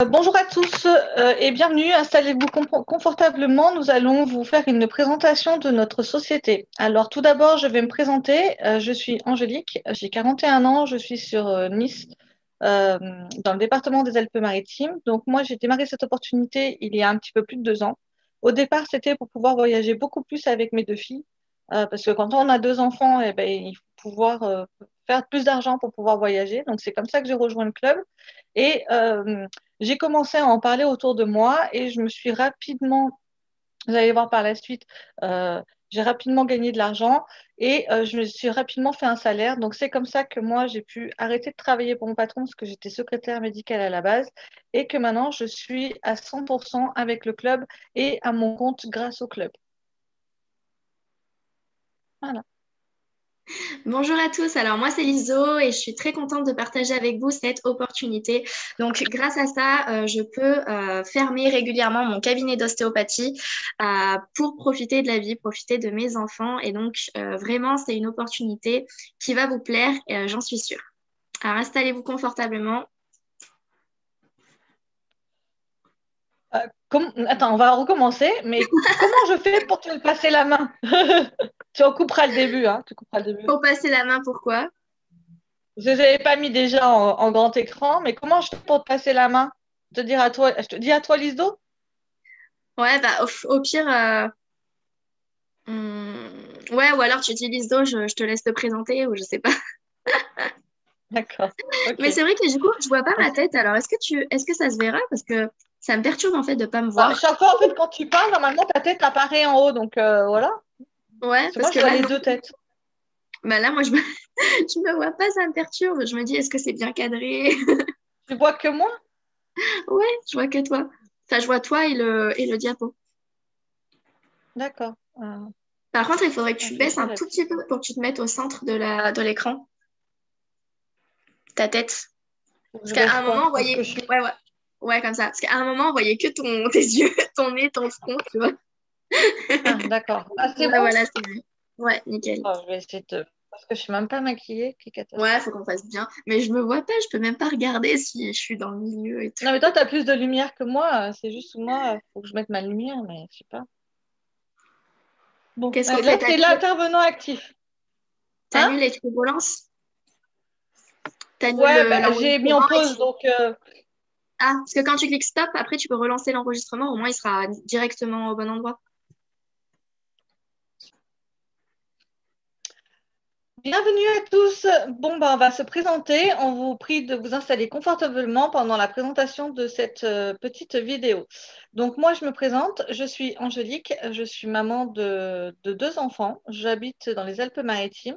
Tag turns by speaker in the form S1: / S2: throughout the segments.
S1: Bonjour à tous et bienvenue. Installez-vous confortablement. Nous allons vous faire une présentation de notre société. Alors, tout d'abord, je vais me présenter. Je suis Angélique, j'ai 41 ans, je suis sur Nice, euh, dans le département des Alpes-Maritimes. Donc, moi, j'ai démarré cette opportunité il y a un petit peu plus de 2 ans. Au départ, c'était pour pouvoir voyager beaucoup plus avec mes deux filles, parce que quand on a deux enfants, eh ben, il faut pouvoir faire plus d'argent pour pouvoir voyager. Donc, c'est comme ça que j'ai rejoint le club. Et j'ai commencé à en parler autour de moi et je me suis rapidement, vous allez voir par la suite, euh, j'ai rapidement gagné de l'argent et je me suis rapidement fait un salaire. Donc c'est comme ça que moi, j'ai pu arrêter de travailler pour mon patron parce que j'étais secrétaire médicale à la base et que maintenant, je suis à 100% avec le club et à mon compte grâce au club. Voilà.
S2: Bonjour à tous, alors moi c'est Liso et je suis très contente de partager avec vous cette opportunité. Donc grâce à ça, je peux fermer régulièrement mon cabinet d'ostéopathie pour profiter de la vie, profiter de mes enfants. Et donc vraiment c'est une opportunité qui va vous plaire, j'en suis sûre. Alors installez-vous confortablement.
S1: Attends, on va recommencer, mais comment je fais pour te passer la main? Tu en couperas le début, hein, tu couperas le début.
S2: Pour passer la main, pourquoi?
S1: Je ne les avais pas mis déjà en grand écran, mais comment je fais pour te passer la main? Je te dis à toi, Lisdo?
S2: Ouais, bah au pire, ouais, ou alors tu utilises Liso, je te laisse te présenter ou je sais pas.
S1: D'accord.
S2: Mais
S1: Ok.
S2: c'est vrai que du coup, je vois pas ma tête. Alors, est-ce que ça se verra? Parce que ça me perturbe en fait de pas me
S1: Bah,
S2: voir.
S1: chaque fois, en fait, quand tu parles, normalement, ta tête apparaît en haut. Donc, voilà.
S2: Ouais,
S1: Parce que
S2: parce
S1: moi,
S2: que
S1: je vois
S2: là,
S1: les
S2: non.
S1: deux têtes.
S2: Bah là, moi, je me vois pas, ça me perturbe. Je me dis, est-ce que c'est bien cadré?
S1: Tu vois que moi?
S2: Ouais, je vois que toi. Enfin, je vois toi et le diapo.
S1: D'accord.
S2: Par contre, il faudrait que tu
S1: Je vais
S2: baisses un
S1: changer.
S2: tout petit peu pour que tu te mettes au centre de l'écran, ta tête.
S1: Faut que
S2: Parce
S1: je
S2: qu'à
S1: baisse
S2: un moment,
S1: quoi?
S2: on
S1: Parce que
S2: voyait.
S1: je suis.
S2: Ouais, ouais. Ouais, comme ça. Parce qu'à un moment, on voyait que tes yeux, ton nez, ton front, tu vois.
S1: Ah, d'accord. Ah, c'est
S2: Ouais,
S1: bon?
S2: voilà, c'est mieux. Ouais, nickel.
S1: Oh, je vais essayer de. Parce que je suis même pas maquillée. Quelle
S2: Ouais,
S1: catastrophe.
S2: faut qu'on fasse bien. Mais je me vois pas, je peux même pas regarder si je suis dans le milieu et tout.
S1: Non, mais toi, tu as plus de lumière que moi. C'est juste moi, faut que je mette ma lumière, mais je sais pas. Bon,
S2: Qu'est-ce qu'on
S1: là,
S2: fait?
S1: c'est l'intervenant actif. Hein?
S2: T'annules et tu relances? T'annules
S1: Ouais, bah, j'ai mis en
S2: l'enregistrement et
S1: pause,
S2: tu...
S1: donc
S2: Ah, parce que quand tu cliques stop, après tu peux relancer l'enregistrement, au moins il sera directement au bon endroit.
S1: bienvenue à tous. Bon, bah, on va se présenter. On vous prie de vous installer confortablement pendant la présentation de cette petite vidéo. Donc, moi, je me présente. Je suis Angélique. Je suis maman de deux enfants. J'habite dans les Alpes-Maritimes.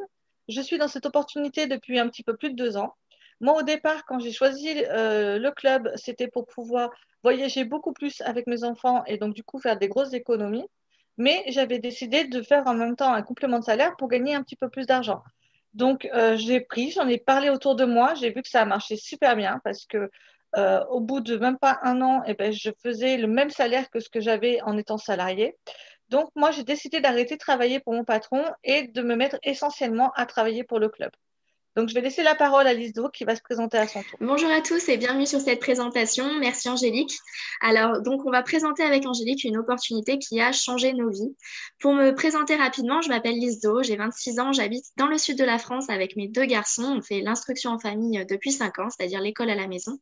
S1: Je suis dans cette opportunité depuis un petit peu plus de 2 ans. Moi, au départ, quand j'ai choisi le club, c'était pour pouvoir voyager beaucoup plus avec mes enfants et donc, du coup, faire des grosses économies. Mais j'avais décidé de faire en même temps un complément de salaire pour gagner un petit peu plus d'argent. Donc, j'ai pris, j'en ai parlé autour de moi, j'ai vu que ça a marché super bien parce que au bout de même pas un an, eh ben, je faisais le même salaire que ce que j'avais en étant salarié. Donc, moi, j'ai décidé d'arrêter de travailler pour mon patron et de me mettre essentiellement à travailler pour le club. Donc, je vais laisser la parole à Lisdo qui va se présenter à son tour.
S2: Bonjour à tous et bienvenue sur cette présentation. Merci Angélique. Alors, donc, on va présenter avec Angélique une opportunité qui a changé nos vies. Pour me présenter rapidement, je m'appelle Lise, j'ai 26 ans, j'habite dans le sud de la France avec mes deux garçons. On fait l'instruction en famille depuis 5 ans, c'est-à-dire l'école à la maison.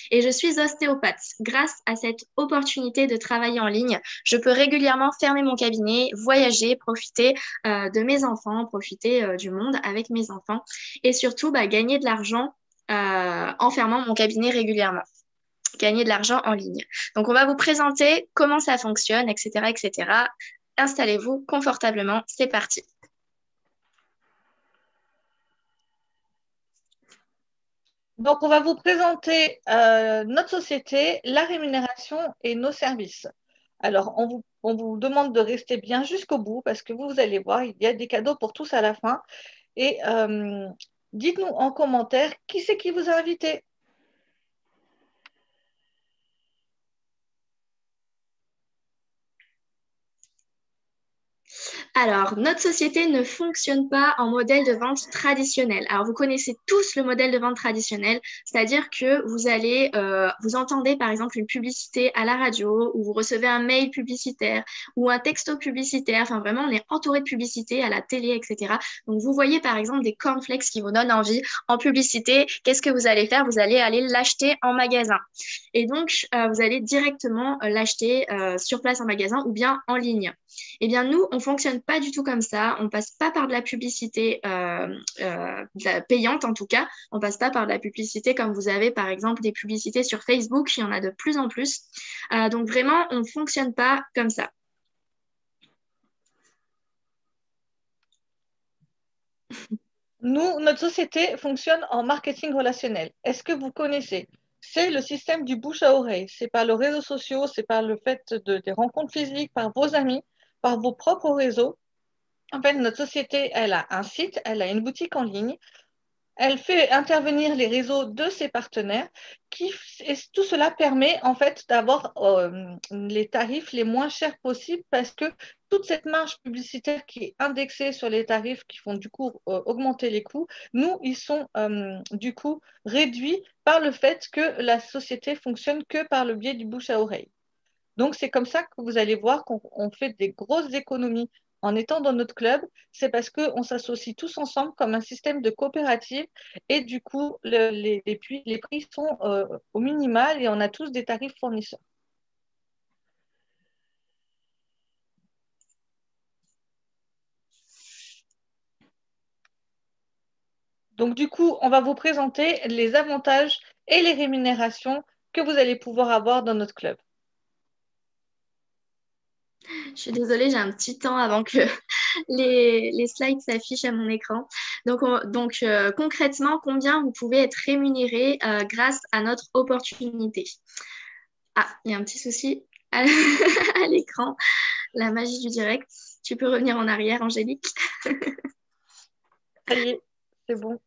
S2: Et je suis ostéopathe. Grâce à cette opportunité de travailler en ligne, je peux régulièrement fermer mon cabinet, voyager, profiter de mes enfants, profiter du monde avec mes enfants et surtout bah, gagner de l'argent en fermant mon cabinet régulièrement, gagner de l'argent en ligne. Donc, on va vous présenter comment ça fonctionne, etc., etc. Installez-vous confortablement, c'est parti.
S1: Donc, on va vous présenter notre société, la rémunération et nos services. Alors, on vous demande de rester bien jusqu'au bout parce que vous allez voir, il y a des cadeaux pour tous à la fin. Et dites-nous en commentaire qui c'est qui vous a invité.
S2: Alors, notre société ne fonctionne pas en modèle de vente traditionnel. Alors, vous connaissez tous le modèle de vente traditionnel, c'est-à-dire que vous entendez par exemple une publicité à la radio, ou vous recevez un mail publicitaire, ou un texto publicitaire. Enfin, vraiment, on est entouré de publicités à la télé, etc. Donc, vous voyez par exemple des cornflakes qui vous donnent envie en publicité. Qu'est-ce que vous allez faire? Vous allez aller l'acheter en magasin. Et donc, vous allez directement l'acheter sur place en magasin ou bien en ligne. Eh bien, nous, on fonctionne pas du tout comme ça. On passe pas par de la publicité payante, en tout cas. On passe pas par de la publicité comme vous avez, par exemple, des publicités sur Facebook. Il y en a de plus en plus. Donc, vraiment, on fonctionne pas comme ça.
S1: Nous, notre société fonctionne en marketing relationnel. Est-ce que vous connaissez? C'est le système du bouche à oreille. C'est par les réseaux sociaux, c'est par le fait des rencontres physiques, par vos amis, par vos propres réseaux. En fait, notre société, elle a un site, elle a une boutique en ligne. Elle fait intervenir les réseaux de ses partenaires et tout cela permet en fait d'avoir les tarifs les moins chers possibles parce que toute cette marge publicitaire qui est indexée sur les tarifs qui font du coup augmenter les coûts, nous, ils sont du coup réduits par le fait que la société fonctionne que par le biais du bouche à oreille. Donc, c'est comme ça que vous allez voir qu'on fait des grosses économies en étant dans notre club. C'est parce qu'on s'associe tous ensemble comme un système de coopérative et du coup, les prix sont au minimal et on a tous des tarifs fournisseurs. Donc, du coup, on va vous présenter les avantages et les rémunérations que vous allez pouvoir avoir dans notre club.
S2: Je suis désolée, j'ai un petit temps avant que les slides s'affichent à mon écran. Donc, concrètement, combien vous pouvez être rémunéré grâce à notre opportunité? Ah, il y a un petit souci à, à l'écran. La magie du direct. Tu peux revenir en arrière, Angélique.
S1: Ça y est, c'est bon.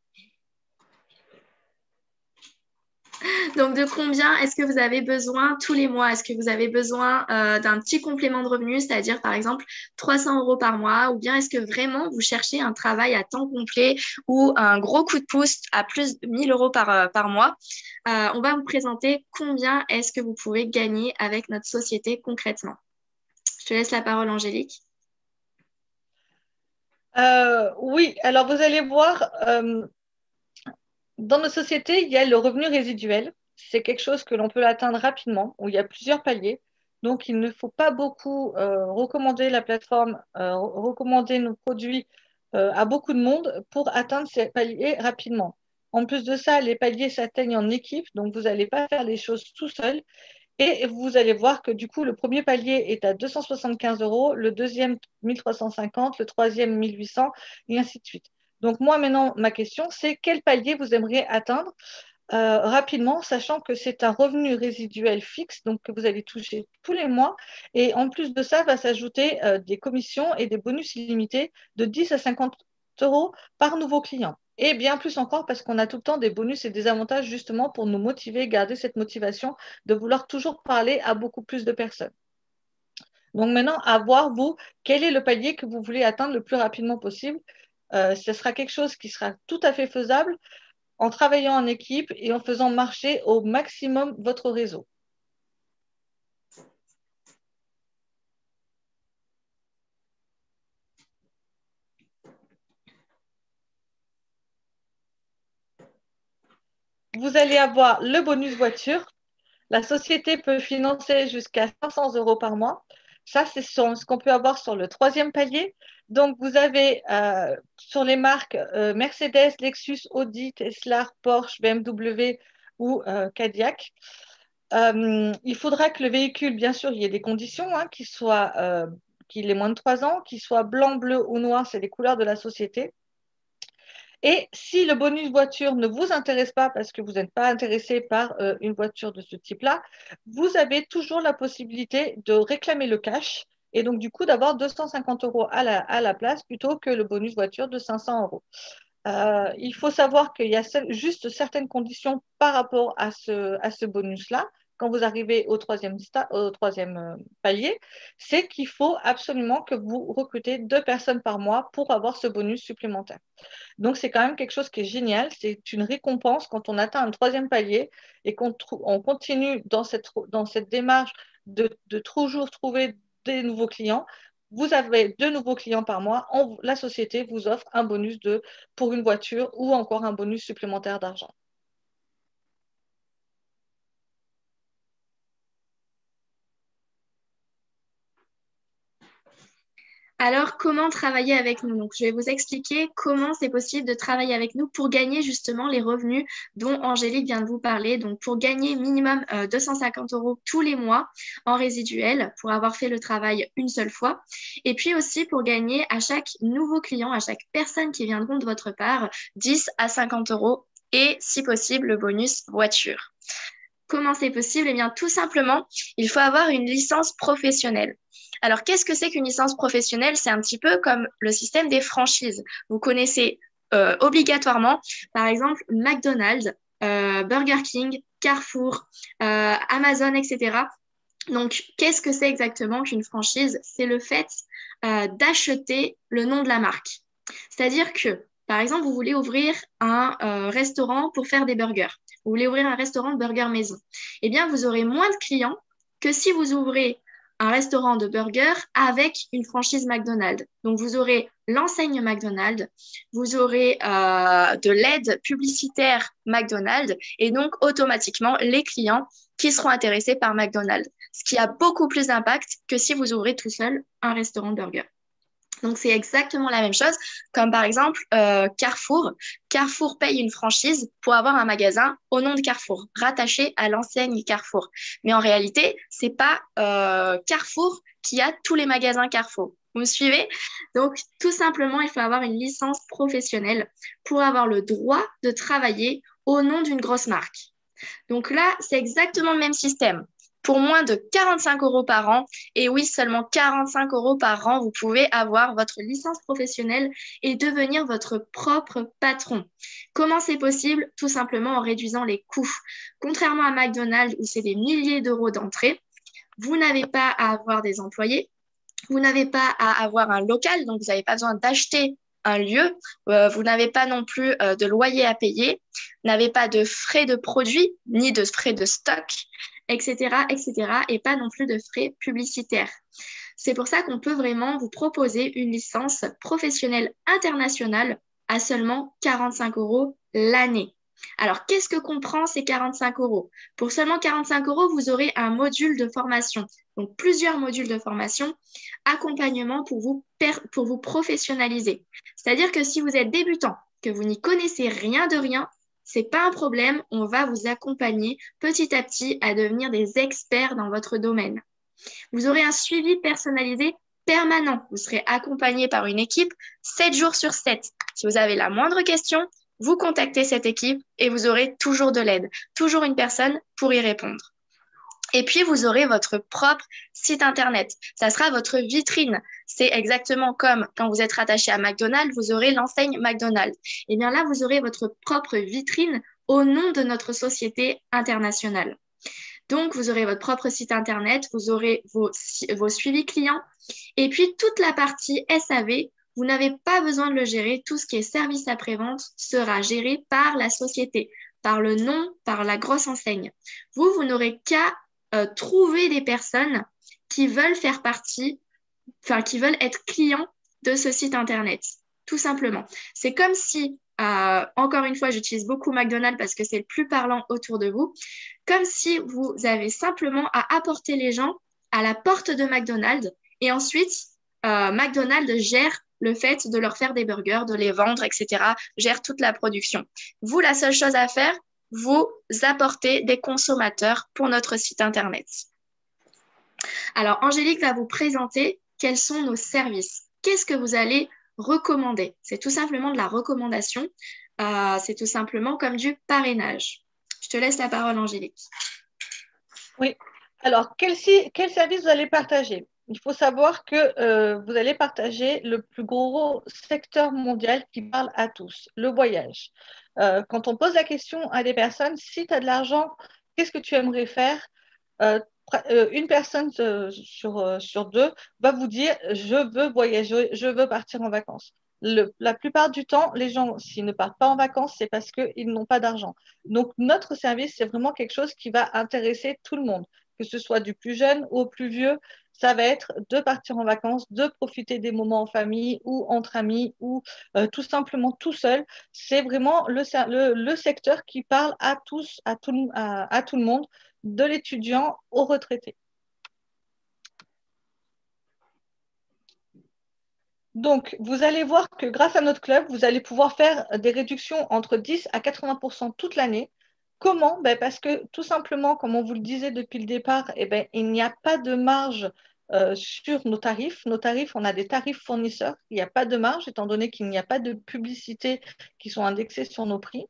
S2: Donc, de combien est-ce que vous avez besoin tous les mois? Est-ce que vous avez besoin d'un petit complément de revenu, c'est-à-dire par exemple 300 euros par mois? Ou bien est-ce que vraiment vous cherchez un travail à temps complet ou un gros coup de pouce à plus de 1000 euros par mois? On va vous présenter combien est-ce que vous pouvez gagner avec notre société concrètement. Je te laisse la parole, Angélique.
S1: Oui, alors vous allez voir, dans nos sociétés, il y a le revenu résiduel. C'est quelque chose que l'on peut atteindre rapidement, où il y a plusieurs paliers. Donc, il ne faut pas beaucoup recommander la plateforme, recommander nos produits à beaucoup de monde pour atteindre ces paliers rapidement. En plus de ça, les paliers s'atteignent en équipe, donc vous n'allez pas faire les choses tout seul. Et vous allez voir que du coup, le premier palier est à 275 euros, le deuxième 1350, le troisième 1800, et ainsi de suite. Donc moi, maintenant, ma question, c'est quel palier vous aimeriez atteindre rapidement, sachant que c'est un revenu résiduel fixe, donc que vous allez toucher tous les mois. Et en plus de ça, va s'ajouter des commissions et des bonus illimités de 10 à 50 euros par nouveau client. Et bien plus encore parce qu'on a tout le temps des bonus et des avantages justement pour nous motiver, garder cette motivation de vouloir toujours parler à beaucoup plus de personnes. Donc maintenant, à voir, vous, quel est le palier que vous voulez atteindre le plus rapidement possible. Ce sera quelque chose qui sera tout à fait faisable en travaillant en équipe et en faisant marcher au maximum votre réseau. Vous allez avoir le bonus voiture. La société peut financer jusqu'à 500 euros par mois. Ça, c'est ce qu'on peut avoir sur le troisième palier. Donc, vous avez sur les marques Mercedes, Lexus, Audi, Tesla, Porsche, BMW ou Cadillac. Il faudra que le véhicule, bien sûr, il y ait des conditions, hein, qu'il ait moins de 3 ans, qu'il soit blanc, bleu ou noir, c'est les couleurs de la société. Et si le bonus voiture ne vous intéresse pas parce que vous n'êtes pas intéressé par une voiture de ce type-là, vous avez toujours la possibilité de réclamer le cash et donc du coup d'avoir 250 euros à la place plutôt que le bonus voiture de 500 euros. Il faut savoir qu'il y a juste certaines conditions par rapport à ce bonus-là quand vous arrivez au troisième palier, c'est qu'il faut absolument que vous recrutez 2 personnes par mois pour avoir ce bonus supplémentaire. Donc, c'est quand même quelque chose qui est génial. C'est une récompense quand on atteint un troisième palier et on continue dans cette démarche de toujours trouver des nouveaux clients. Vous avez 2 nouveaux clients par mois. La société vous offre un bonus pour une voiture ou encore un bonus supplémentaire d'argent.
S2: Alors, comment travailler avec nous? Donc, je vais vous expliquer comment c'est possible de travailler avec nous pour gagner justement les revenus dont Angélique vient de vous parler. Donc, pour gagner minimum 250 € tous les mois en résiduel pour avoir fait le travail une seule fois. Et puis aussi pour gagner à chaque nouveau client, à chaque personne qui viendront de votre part, 10 à 50 € et si possible le bonus voiture. Comment c'est possible? Eh bien, tout simplement, il faut avoir une licence professionnelle. Alors, qu'est-ce que c'est qu'une licence professionnelle? C'est un petit peu comme le système des franchises. Vous connaissez obligatoirement, par exemple, McDonald's, Burger King, Carrefour, Amazon, etc. Donc, qu'est-ce que c'est exactement qu'une franchise? C'est le fait d'acheter le nom de la marque. C'est-à-dire que, par exemple, vous voulez ouvrir un restaurant pour faire des burgers. Vous voulez ouvrir un restaurant de burgers maison. Eh bien, vous aurez moins de clients que si vous ouvrez un restaurant de burgers avec une franchise McDonald's. Donc, vous aurez l'enseigne McDonald's, vous aurez de l'aide publicitaire McDonald's et donc automatiquement les clients qui seront intéressés par McDonald's, ce qui a beaucoup plus d'impact que si vous ouvrez tout seul un restaurant de burgers. Donc, c'est exactement la même chose, comme par exemple Carrefour. Carrefour paye une franchise pour avoir un magasin au nom de Carrefour, rattaché à l'enseigne Carrefour. Mais en réalité, c'est pas Carrefour qui a tous les magasins Carrefour. Vous me suivez? Donc, tout simplement, il faut avoir une licence professionnelle pour avoir le droit de travailler au nom d'une grosse marque. Donc là, c'est exactement le même système. Pour moins de 45 € par an, et oui, seulement 45 € par an, vous pouvez avoir votre licence professionnelle et devenir votre propre patron. Comment c'est possible? Tout simplement en réduisant les coûts. Contrairement à McDonald's où c'est des milliers d'euros d'entrée, vous n'avez pas à avoir des employés, vous n'avez pas à avoir un local, donc vous n'avez pas besoin d'acheter un lieu, vous n'avez pas non plus de loyer à payer, vous n'avez pas de frais de produits, ni de frais de stock, etc., etc., et pas non plus de frais publicitaires. C'est pour ça qu'on peut vraiment vous proposer une licence professionnelle internationale à seulement 45 € l'année. Alors, qu'est-ce que comprend ces 45 €? Pour seulement 45 €, vous aurez un module de formation, donc plusieurs modules de formation, accompagnement pour vous professionnaliser. C'est-à-dire que si vous êtes débutant, que vous n'y connaissez rien de rien, c'est pas un problème, on va vous accompagner petit à petit à devenir des experts dans votre domaine. Vous aurez un suivi personnalisé permanent. Vous serez accompagné par une équipe 7 jours sur 7. Si vous avez la moindre question, vous contactez cette équipe et vous aurez toujours de l'aide, toujours une personne pour y répondre. Et puis, vous aurez votre propre site Internet. Ça sera votre vitrine. C'est exactement comme quand vous êtes rattaché à McDonald's, vous aurez l'enseigne McDonald's. Et bien là, vous aurez votre propre vitrine au nom de notre société internationale. Donc, vous aurez votre propre site Internet, vous aurez vos suivis clients. Et puis, toute la partie SAV, vous n'avez pas besoin de le gérer. Tout ce qui est service après-vente sera géré par la société, par le nom, par la grosse enseigne. Vous n'aurez qu'à trouver des personnes qui veulent faire partie, enfin, qui veulent être clients de ce site Internet, tout simplement. C'est comme si, encore une fois, j'utilise beaucoup McDonald's parce que c'est le plus parlant autour de vous, comme si vous avez simplement à apporter les gens à la porte de McDonald's et ensuite, McDonald's gère le fait de leur faire des burgers, de les vendre, etc., gère toute la production. Vous, la seule chose à faire, vous apportez des consommateurs pour notre site Internet. Alors, Angélique va vous présenter quels sont nos services. Qu'est-ce que vous allez recommander? C'est tout simplement de la recommandation. C'est tout simplement comme du parrainage. Je te laisse la parole, Angélique.
S1: Oui. Alors, quel service vous allez partager? Il faut savoir que vous allez partager le plus gros secteur mondial qui parle à tous, le voyage. Quand on pose la question à des personnes, si tu as de l'argent, qu'est-ce que tu aimerais faire? une personne sur deux va vous dire, je veux voyager, je veux partir en vacances. La plupart du temps, les gens, s'ils ne partent pas en vacances, c'est parce qu'ils n'ont pas d'argent. Donc, notre service, c'est vraiment quelque chose qui va intéresser tout le monde, que ce soit du plus jeune au plus vieux. Ça va être de partir en vacances, de profiter des moments en famille ou entre amis ou tout simplement tout seul. C'est vraiment le secteur qui parle à tous, à tout le monde, de l'étudiant au retraité. Donc, vous allez voir que grâce à notre club, vous allez pouvoir faire des réductions entre 10 à 80% toute l'année. Comment? Ben parce que tout simplement, comme on vous le disait depuis le départ, eh ben, il n'y a pas de marge sur nos tarifs. Nos tarifs, on a des tarifs fournisseurs. Il n'y a pas de marge étant donné qu'il n'y a pas de publicité qui sont indexées sur nos prix.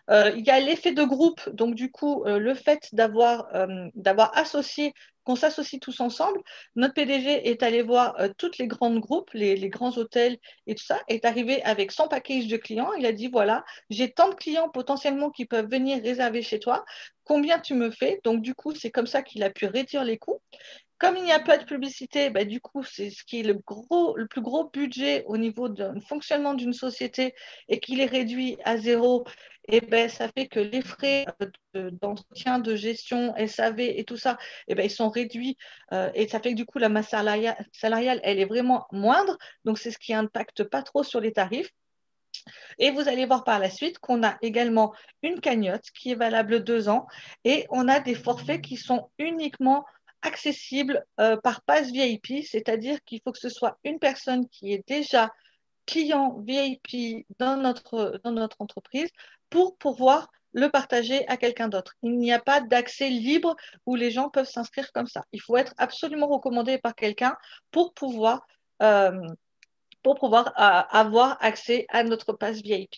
S1: Il y a l'effet de groupe, donc du coup, le fait d'avoir associé, qu'on s'associe tous ensemble. Notre PDG est allé voir toutes les grandes groupes, les grands hôtels et tout ça, est arrivé avec son package de clients. Il a dit, voilà, j'ai tant de clients potentiellement qui peuvent venir réserver chez toi. Combien tu me fais? Donc du coup, c'est comme ça qu'il a pu réduire les coûts. Comme il n'y a pas de publicité, bah, du coup, c'est ce qui est le plus gros budget au niveau du fonctionnement d'une société et qu'il est réduit à zéro, et ben, ça fait que les frais d'entretien, de gestion, SAV et tout ça, et ben, ils sont réduits et ça fait que du coup, la masse salariale, elle est vraiment moindre. Donc, c'est ce qui impacte pas trop sur les tarifs. Et vous allez voir par la suite qu'on a également une cagnotte qui est valable 2 ans et on a des forfaits qui sont uniquement accessibles par pass VIP, c'est-à-dire qu'il faut que ce soit une personne qui est déjà client VIP dans notre entreprise pour pouvoir le partager à quelqu'un d'autre. Il n'y a pas d'accès libre où les gens peuvent s'inscrire comme ça. Il faut être absolument recommandé par quelqu'un pour pouvoir, euh, avoir accès à notre pass VIP.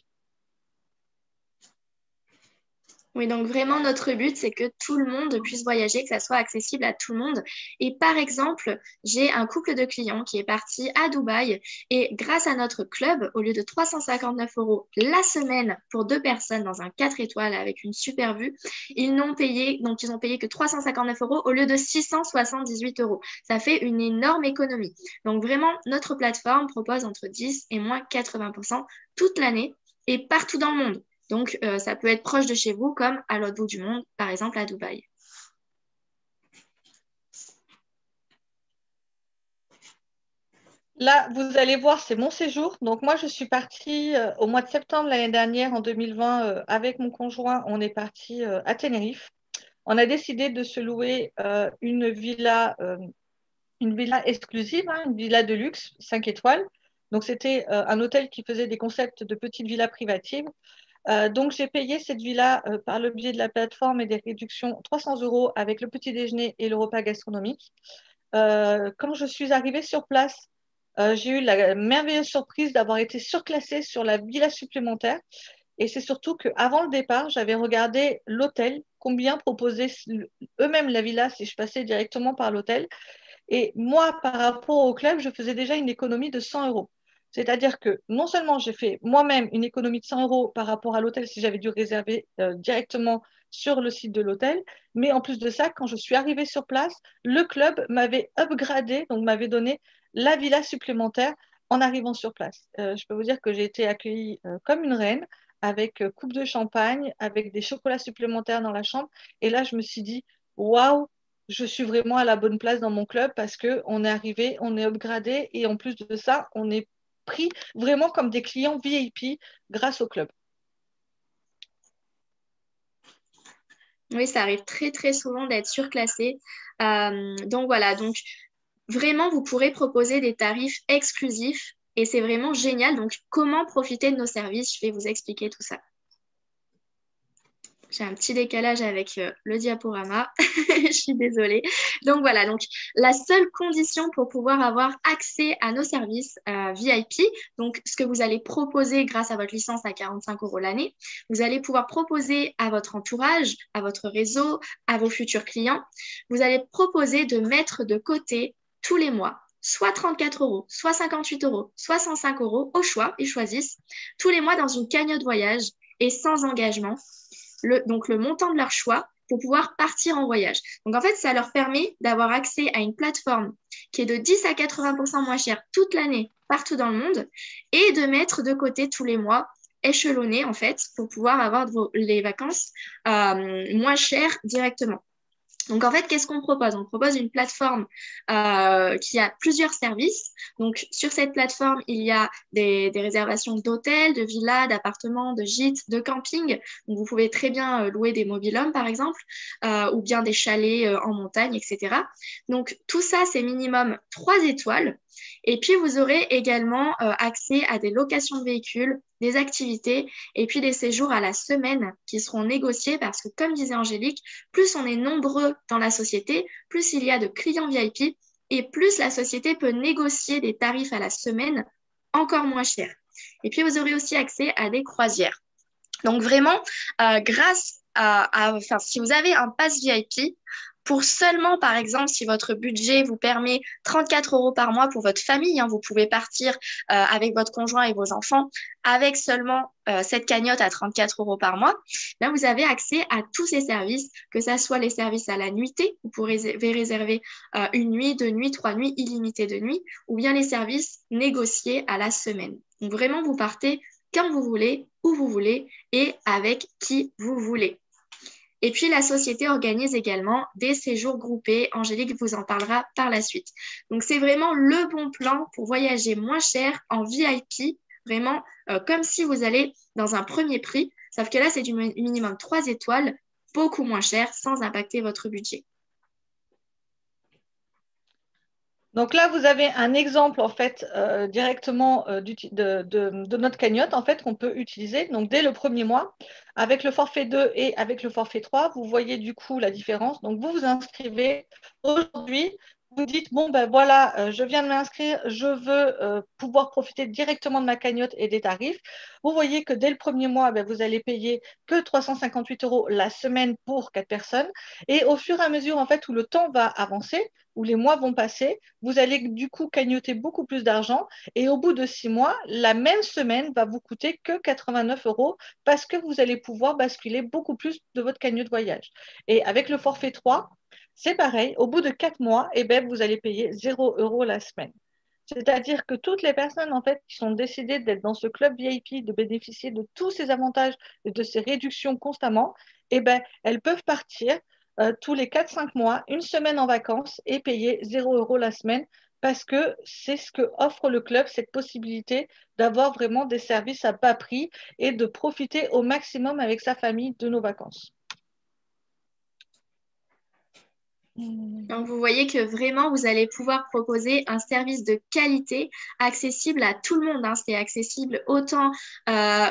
S2: Oui, donc vraiment, notre but, c'est que tout le monde puisse voyager, que ça soit accessible à tout le monde. Et par exemple, j'ai un couple de clients qui est parti à Dubaï et grâce à notre club, au lieu de 359 euros la semaine pour 2 personnes dans un 4 étoiles avec une super vue, ils n'ont payé, donc ils ont payé que 359 euros au lieu de 678 euros. Ça fait une énorme économie. Donc vraiment, notre plateforme propose entre 10 et moins 80% toute l'année et partout dans le monde. Donc, ça peut être proche de chez vous, comme à l'autre bout du monde, par exemple à Dubaï.
S1: Là, vous allez voir, c'est mon séjour. Donc, moi, je suis partie au mois de septembre l'année dernière, en 2020, avec mon conjoint. On est parti à Tenerife. On a décidé de se louer une villa exclusive, hein, une villa de luxe, 5 étoiles. Donc, c'était un hôtel qui faisait des concepts de petites villas privatives. Donc, j'ai payé cette villa par le biais de la plateforme et des réductions 300 euros avec le petit déjeuner et le repas gastronomique. Quand je suis arrivée sur place, j'ai eu la merveilleuse surprise d'avoir été surclassée sur la villa supplémentaire. Et c'est surtout qu'avant le départ, j'avais regardé l'hôtel, combien proposait eux-mêmes la villa si je passais directement par l'hôtel. Et moi, par rapport au club, je faisais déjà une économie de 100 euros. C'est-à-dire que non seulement j'ai fait moi-même une économie de 100 euros par rapport à l'hôtel si j'avais dû réserver directement sur le site de l'hôtel, mais en plus de ça, quand je suis arrivée sur place, le club m'avait upgradé, donc m'avait donné la villa supplémentaire en arrivant sur place. Je peux vous dire que j'ai été accueillie comme une reine, avec coupe de champagne, avec des chocolats supplémentaires dans la chambre. Et là, je me suis dit, waouh, je suis vraiment à la bonne place dans mon club parce qu'on est arrivé, on est upgradé et en plus de ça, on est pris vraiment comme des clients VIP grâce au club.
S2: Oui, ça arrive très, très souvent d'être surclassé. Donc voilà, donc vraiment, vous pourrez proposer des tarifs exclusifs et c'est vraiment génial. Donc, comment profiter de nos services? Je vais vous expliquer tout ça. J'ai un petit décalage avec le diaporama. Je suis désolée. Donc voilà, donc la seule condition pour pouvoir avoir accès à nos services VIP, donc ce que vous allez proposer grâce à votre licence à 45 euros l'année, vous allez pouvoir proposer à votre entourage, à votre réseau, à vos futurs clients, vous allez proposer de mettre de côté tous les mois soit 34 euros, soit 58 euros, soit 105 euros au choix, ils choisissent, tous les mois dans une cagnotte voyage et sans engagement donc le montant de leur choix pour pouvoir partir en voyage. Donc, en fait, ça leur permet d'avoir accès à une plateforme qui est de 10 à 80% moins chère toute l'année, partout dans le monde, et de mettre de côté tous les mois échelonné en fait pour pouvoir avoir les vacances moins chères directement. Donc, en fait, qu'est-ce qu'on propose? On propose une plateforme qui a plusieurs services. Donc, sur cette plateforme, il y a des réservations d'hôtels, de villas, d'appartements, de gîtes, de camping. Donc, vous pouvez très bien louer des mobil-homes, par exemple, ou bien des chalets en montagne, etc. Donc, tout ça, c'est minimum 3 étoiles. Et puis, vous aurez également accès à des locations de véhicules, des activités et puis des séjours à la semaine qui seront négociés parce que, comme disait Angélique, plus on est nombreux dans la société, plus il y a de clients VIP et plus la société peut négocier des tarifs à la semaine encore moins chers. Et puis, vous aurez aussi accès à des croisières. Donc, vraiment, grâce enfin, si vous avez un pass VIP, pour seulement, par exemple, si votre budget vous permet 34 euros par mois pour votre famille, hein, vous pouvez partir avec votre conjoint et vos enfants avec seulement cette cagnotte à 34 euros par mois, là, vous avez accès à tous ces services, que ce soit les services à la nuitée, vous pourrez réserver une nuit, 2 nuits, 3 nuits, illimitées de nuits, ou bien les services négociés à la semaine. Donc, vraiment, vous partez quand vous voulez, où vous voulez et avec qui vous voulez. Et puis, la société organise également des séjours groupés. Angélique vous en parlera par la suite. Donc, c'est vraiment le bon plan pour voyager moins cher en VIP, vraiment comme si vous allez dans un premier prix. Sauf que là, c'est du minimum 3 étoiles, beaucoup moins cher, sans impacter votre budget.
S1: Donc là, vous avez un exemple en fait directement de notre cagnotte en fait qu'on peut utiliser. Donc dès le premier mois, avec le forfait 2 et avec le forfait 3, vous voyez du coup la différence. Donc vous vous inscrivez aujourd'hui. Vous dites, bon, ben voilà, je viens de m'inscrire, je veux pouvoir profiter directement de ma cagnotte et des tarifs. Vous voyez que dès le premier mois, ben, vous allez payer que 358 euros la semaine pour 4 personnes. Et au fur et à mesure, en fait, où le temps va avancer, où les mois vont passer, vous allez du coup cagnotter beaucoup plus d'argent. Et au bout de 6 mois, la même semaine va vous coûter que 89 euros parce que vous allez pouvoir basculer beaucoup plus de votre cagnotte voyage. Et avec le forfait 3, c'est pareil, au bout de 4 mois, eh ben, vous allez payer 0 euros la semaine. C'est-à-dire que toutes les personnes en fait, qui sont décidées d'être dans ce club VIP, de bénéficier de tous ces avantages et de ces réductions constamment, eh ben, elles peuvent partir tous les 4-5 mois, une semaine en vacances et payer 0 euros la semaine parce que c'est ce que offre le club, cette possibilité d'avoir vraiment des services à bas prix et de profiter au maximum avec sa famille de nos vacances.
S2: Donc, vous voyez que vraiment, vous allez pouvoir proposer un service de qualité accessible à tout le monde, hein. C'est accessible autant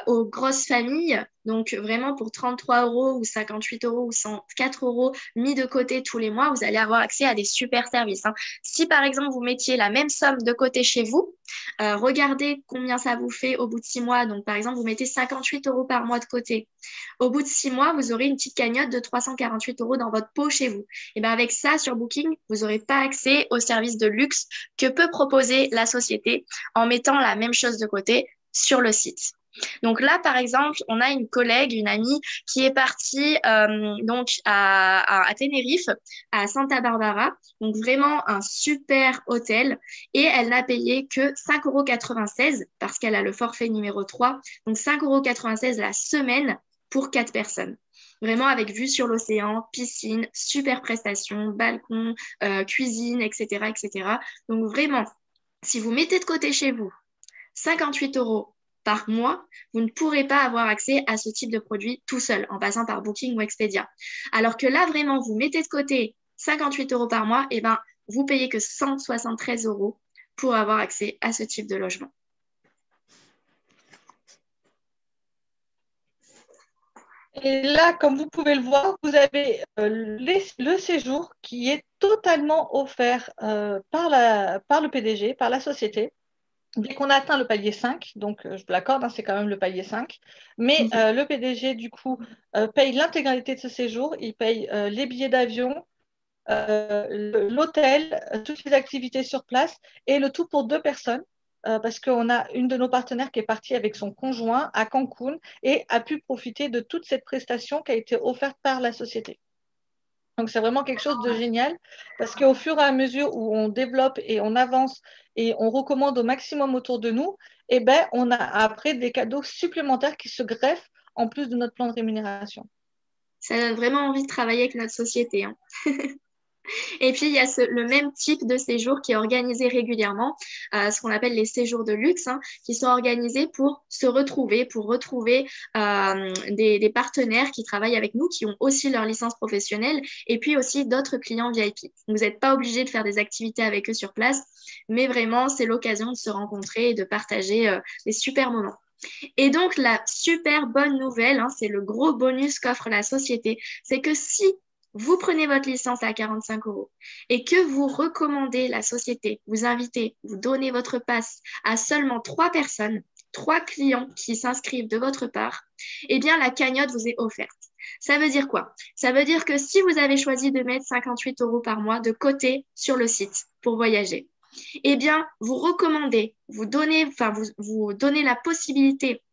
S2: aux grosses familles, donc vraiment pour 33 euros ou 58 euros ou 104 euros mis de côté tous les mois, vous allez avoir accès à des super services, hein. Si par exemple, vous mettiez la même somme de côté chez vous, regardez combien ça vous fait au bout de 6 mois. Donc, par exemple, vous mettez 58 euros par mois de côté. Au bout de 6 mois, vous aurez une petite cagnotte de 348 euros dans votre pot chez vous. Et bien avec ça, sur Booking, vous n'aurez pas accès aux services de luxe que peut proposer la société en mettant la même chose de côté sur le site. Donc là, par exemple, on a une collègue, une amie qui est partie donc à Tenerife, à Santa Barbara. Donc vraiment un super hôtel. Et elle n'a payé que 5,96 € parce qu'elle a le forfait numéro 3. Donc 5,96 € la semaine pour 4 personnes. Vraiment avec vue sur l'océan, piscine, super prestation, balcon, cuisine, etc., etc. Donc vraiment, si vous mettez de côté chez vous 58 euros par mois, vous ne pourrez pas avoir accès à ce type de produit tout seul en passant par Booking ou Expedia. Alors que là, vraiment, vous mettez de côté 58 euros par mois, et ben, vous payez que 173 euros pour avoir accès à ce type de logement.
S1: Et là, comme vous pouvez le voir, vous avez le séjour qui est totalement offert par le PDG, par la société. Dès qu'on atteint le palier 5, donc je vous l'accorde, hein, c'est quand même le palier 5, mais le PDG, du coup, paye l'intégralité de ce séjour. Il paye les billets d'avion, l'hôtel, toutes les activités sur place et le tout pour 2 personnes. Parce qu'on a une de nos partenaires qui est partie avec son conjoint à Cancun et a pu profiter de toute cette prestation qui a été offerte par la société. Donc, c'est vraiment quelque chose de génial parce qu'au fur et à mesure où on développe et on avance et on recommande au maximum autour de nous, eh ben, on a après des cadeaux supplémentaires qui se greffent en plus de notre plan de rémunération.
S2: Ça donne vraiment envie de travailler avec notre société, hein. Et puis, il y a le même type de séjour qui est organisé régulièrement, ce qu'on appelle les séjours de luxe, hein, qui sont organisés pour se retrouver, pour retrouver des partenaires qui travaillent avec nous, qui ont aussi leur licence professionnelle, et puis aussi d'autres clients VIP. Vous n'êtes pas obligé de faire des activités avec eux sur place, mais vraiment, c'est l'occasion de se rencontrer et de partager des super moments. Et donc, la super bonne nouvelle, hein, c'est le gros bonus qu'offre la société, c'est que si vous prenez votre licence à 45 € et que vous recommandez la société, vous invitez, vous donnez votre passe à seulement 3 personnes, 3 clients qui s'inscrivent de votre part, eh bien, la cagnotte vous est offerte. Ça veut dire quoi? Ça veut dire que si vous avez choisi de mettre 58 € par mois de côté sur le site pour voyager, eh bien, vous recommandez, vous donnez la possibilité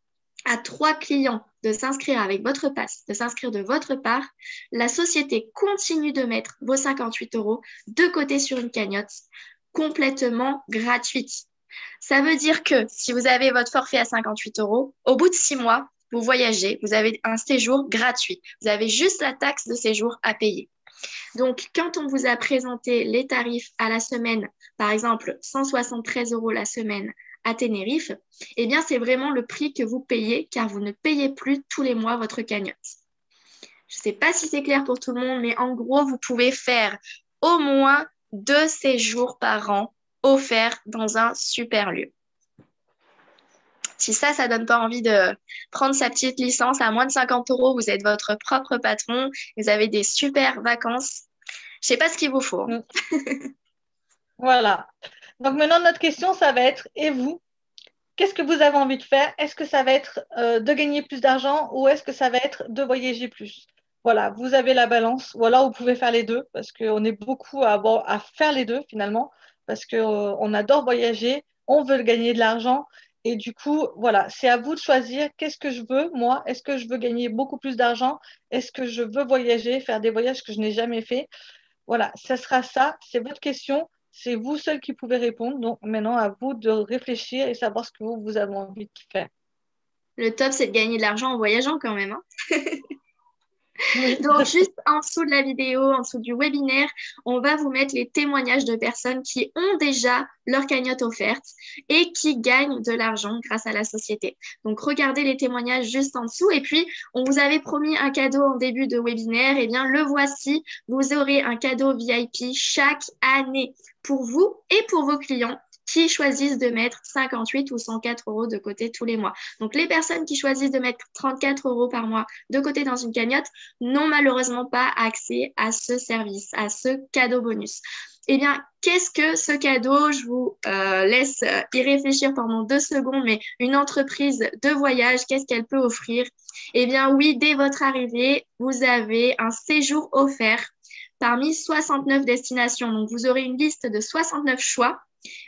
S2: à 3 clients de s'inscrire avec votre passe, de s'inscrire de votre part, la société continue de mettre vos 58 € de côté sur une cagnotte complètement gratuite. Ça veut dire que si vous avez votre forfait à 58 €, au bout de 6 mois, vous voyagez, vous avez un séjour gratuit. Vous avez juste la taxe de séjour à payer. Donc, quand on vous a présenté les tarifs à la semaine, par exemple 173 € la semaine à Tenerife, eh bien, c'est vraiment le prix que vous payez car vous ne payez plus tous les mois votre cagnotte. Je ne sais pas si c'est clair pour tout le monde, mais en gros, vous pouvez faire au moins 2 séjours par an offerts dans un super lieu. Si ça donne pas envie de prendre sa petite licence à moins de 50 €, vous êtes votre propre patron, vous avez des super vacances. Je sais pas ce qu'il vous faut.
S1: Voilà. Donc maintenant, notre question, ça va être, et vous, qu'est-ce que vous avez envie de faire? Est-ce que ça va être de gagner plus d'argent ou est-ce que ça va être de voyager plus? Voilà, vous avez la balance. Ou alors, vous pouvez faire les deux parce qu'on est beaucoup à faire les deux finalement parce qu'on adore voyager, on veut gagner de l'argent. Et du coup, voilà, c'est à vous de choisir qu'est-ce que je veux, moi. Est-ce que je veux gagner beaucoup plus d'argent? Est-ce que je veux voyager, faire des voyages que je n'ai jamais fait? Voilà, ça sera ça. C'est votre question. C'est vous seul qui pouvez répondre. Donc maintenant, à vous de réfléchir et savoir ce que vous avez envie de faire.
S2: Le top, c'est de gagner de l'argent en voyageant quand même, hein.
S1: Oui.
S2: Donc, juste en dessous de la vidéo, en dessous du webinaire, on va vous mettre les témoignages de personnes qui ont déjà leur cagnotte offerte et qui gagnent de l'argent grâce à la société. Donc, regardez les témoignages juste en dessous. Et puis, on vous avait promis un cadeau en début de webinaire. Eh bien, le voici. Vous aurez un cadeau VIP chaque année pour vous et pour vos clients qui choisissent de mettre 58 ou 104 € de côté tous les mois. Donc, les personnes qui choisissent de mettre 34 € par mois de côté dans une cagnotte n'ont malheureusement pas accès à ce service, à ce cadeau bonus. Eh bien, qu'est-ce que ce cadeau? Je vous laisse y réfléchir pendant 2 secondes, mais une entreprise de voyage, qu'est-ce qu'elle peut offrir? Eh bien, oui, dès votre arrivée, vous avez un séjour offert parmi 69 destinations. Donc, vous aurez une liste de 69 choix.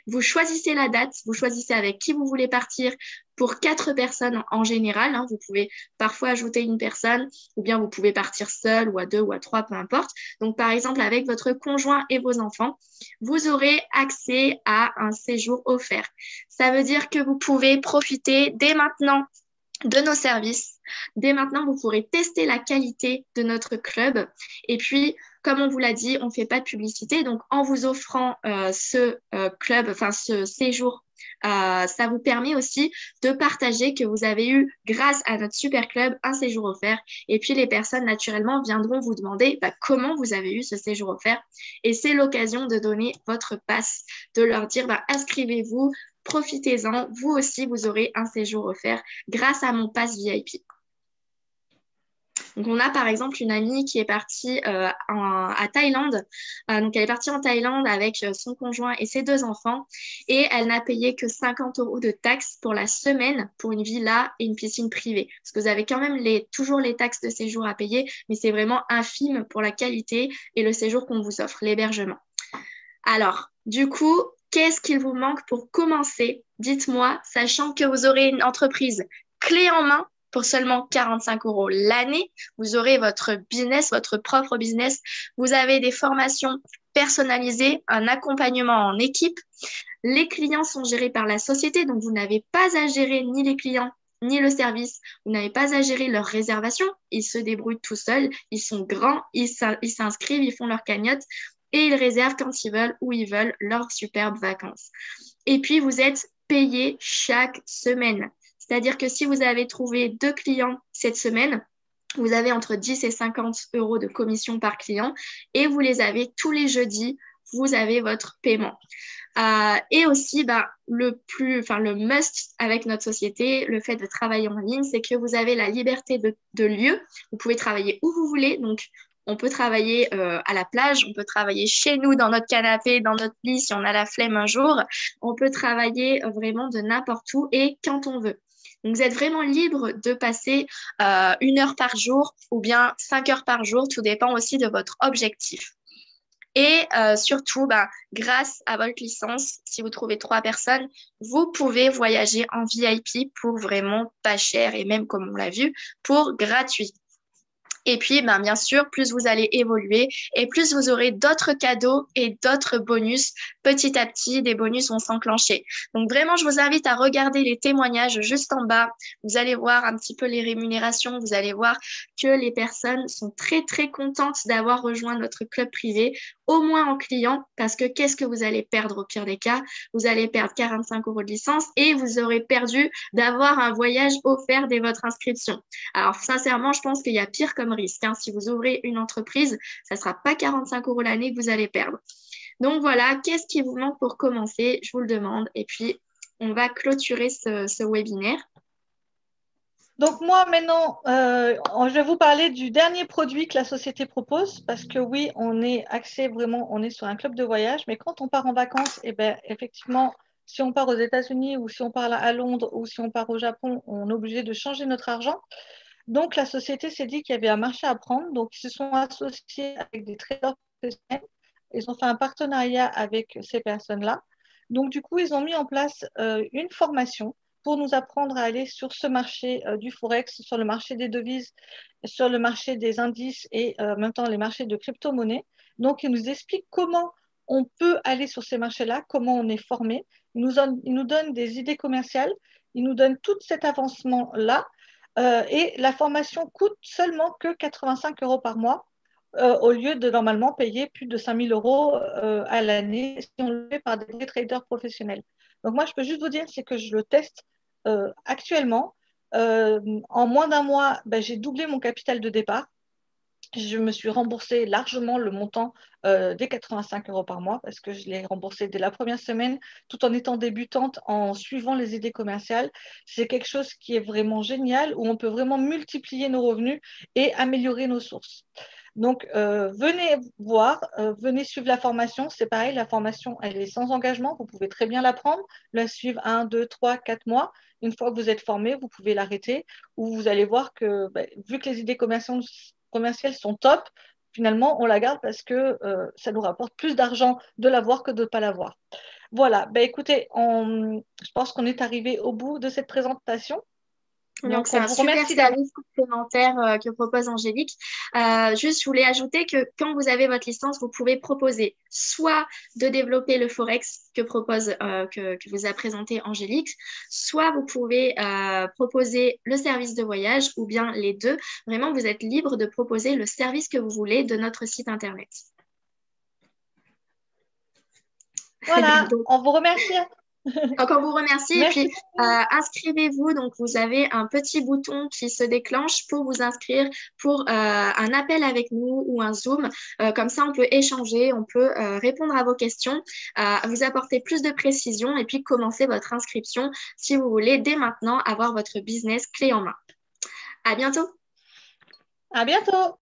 S2: Vous choisissez la date, vous choisissez avec qui vous voulez partir pour 4 personnes en général, hein. Vous pouvez parfois ajouter une personne ou bien vous pouvez partir seul ou à 2 ou à 3, peu importe. Donc, par exemple, avec votre conjoint et vos enfants, vous aurez accès à un séjour offert. Ça veut dire que vous pouvez profiter dès maintenant de nos services. Dès maintenant, vous pourrez tester la qualité de notre club. Et puis, comme on vous l'a dit, on ne fait pas de publicité. Donc, en vous offrant ce club, enfin ce séjour, ça vous permet aussi de partager que vous avez eu, grâce à notre super club, un séjour offert. Et puis, les personnes, naturellement, viendront vous demander comment vous avez eu ce séjour offert. Et c'est l'occasion de donner votre passe, de leur dire inscrivez-vous, profitez-en. Vous aussi, vous aurez un séjour offert grâce à mon pass VIP. Donc, on a par exemple une amie qui est partie à Thaïlande. Donc, elle est partie en Thaïlande avec son conjoint et ses 2 enfants et elle n'a payé que 50 € de taxes pour la semaine pour une villa et une piscine privée. Parce que vous avez quand même toujours les taxes de séjour à payer, mais c'est vraiment infime pour la qualité et le séjour qu'on vous offre, l'hébergement. Alors, du coup, qu'est-ce qu'il vous manque pour commencer? Dites-moi, sachant que vous aurez une entreprise clé en main pour seulement 45 euros l'année. Vous aurez votre business, votre propre business. Vous avez des formations personnalisées, un accompagnement en équipe. Les clients sont gérés par la société, donc vous n'avez pas à gérer ni les clients ni le service. Vous n'avez pas à gérer leurs réservations. Ils se débrouillent tout seuls. Ils sont grands. Ils s'inscrivent, ils font leur cagnotte et ils réservent quand ils veulent, où ils veulent, leurs superbes vacances. Et puis, vous êtes payé chaque semaine. C'est-à-dire que si vous avez trouvé 2 clients cette semaine, vous avez entre 10 et 50 euros de commission par client et vous les avez tous les jeudis, vous avez votre paiement. Et aussi, le must avec notre société, le fait de travailler en ligne, c'est que vous avez la liberté de lieu. Vous pouvez travailler où vous voulez. Donc, on peut travailler à la plage, on peut travailler chez nous, dans notre canapé, dans notre lit, si on a la flemme un jour. On peut travailler vraiment de n'importe où et quand on veut. Donc, vous êtes vraiment libre de passer 1 heure par jour ou bien 5 heures par jour. Tout dépend aussi de votre objectif. Et surtout, grâce à votre licence, si vous trouvez 3 personnes, vous pouvez voyager en VIP pour vraiment pas cher et même, comme on l'a vu, pour gratuit. Et puis, bien sûr, plus vous allez évoluer et plus vous aurez d'autres cadeaux et d'autres bonus. Petit à petit, des bonus vont s'enclencher. Donc, vraiment, je vous invite à regarder les témoignages juste en bas. Vous allez voir un petit peu les rémunérations. Vous allez voir que les personnes sont très, très contentes d'avoir rejoint notre club privé, au moins en client, parce que qu'est-ce que vous allez perdre au pire des cas? Vous allez perdre 45 euros de licence et vous aurez perdu d'avoir un voyage offert dès votre inscription. Alors, sincèrement, je pense qu'il y a pire comme risque. Si vous ouvrez une entreprise, ça ne sera pas 45 euros l'année que vous allez perdre. Donc voilà, qu'est-ce qui vous manque pour commencer? Je vous le demande. Et puis, on va clôturer ce webinaire.
S1: Donc moi maintenant, je vais vous parler du dernier produit que la société propose parce que oui, on est axé vraiment, on est sur un club de voyage, mais quand on part en vacances, effectivement, si on part aux États-Unis ou si on part à Londres ou si on part au Japon, on est obligé de changer notre argent. Donc, la société s'est dit qu'il y avait un marché à prendre. Donc, ils se sont associés avec des traders professionnels. Ils ont fait un partenariat avec ces personnes-là. Donc, du coup, ils ont mis en place une formation pour nous apprendre à aller sur ce marché du Forex, sur le marché des devises, sur le marché des indices et en même temps les marchés de crypto-monnaies. Donc, ils nous expliquent comment on peut aller sur ces marchés-là, comment on est formé. Ils nous donnent des idées commerciales. Ils nous donnent tout cet avancement-là. Et la formation coûte seulement que 85 euros par mois, au lieu de normalement payer plus de 5 000 euros à l'année si on le fait par des traders professionnels. Donc moi, je peux juste vous dire, c'est que je le teste actuellement. En moins d'un mois, j'ai doublé mon capital de départ. Je me suis remboursé largement le montant des 85 euros par mois parce que je l'ai remboursé dès la première semaine tout en étant débutante, en suivant les idées commerciales. C'est quelque chose qui est vraiment génial où on peut vraiment multiplier nos revenus et améliorer nos sources. Donc, venez voir, venez suivre la formation. C'est pareil, la formation, elle est sans engagement. Vous pouvez très bien la prendre, la suivre 1, 2, 3, 4 mois. Une fois que vous êtes formé, vous pouvez l'arrêter ou vous allez voir que, vu que les idées commerciales sont top, finalement, on la garde parce que ça nous rapporte plus d'argent de l'avoir que de ne pas l'avoir. Voilà, écoutez, je pense qu'on est arrivé au bout de cette présentation.
S2: Donc, c'est un super service complémentaire que propose Angélique. Juste, je voulais ajouter que quand vous avez votre licence, vous pouvez proposer soit de développer le Forex que vous a présenté Angélique, soit vous pouvez proposer le service de voyage ou bien les deux. Vraiment, vous êtes libre de proposer le service que vous voulez de notre site Internet.
S1: Voilà, donc, on vous remercie.
S2: Donc, on vous remercie. Merci. Et puis, inscrivez-vous. Donc, vous avez un petit bouton qui se déclenche pour vous inscrire pour un appel avec nous ou un Zoom. Comme ça, on peut échanger, on peut répondre à vos questions, vous apporter plus de précision et puis commencer votre inscription si vous voulez dès maintenant avoir votre business clé en main. À bientôt.
S1: À bientôt.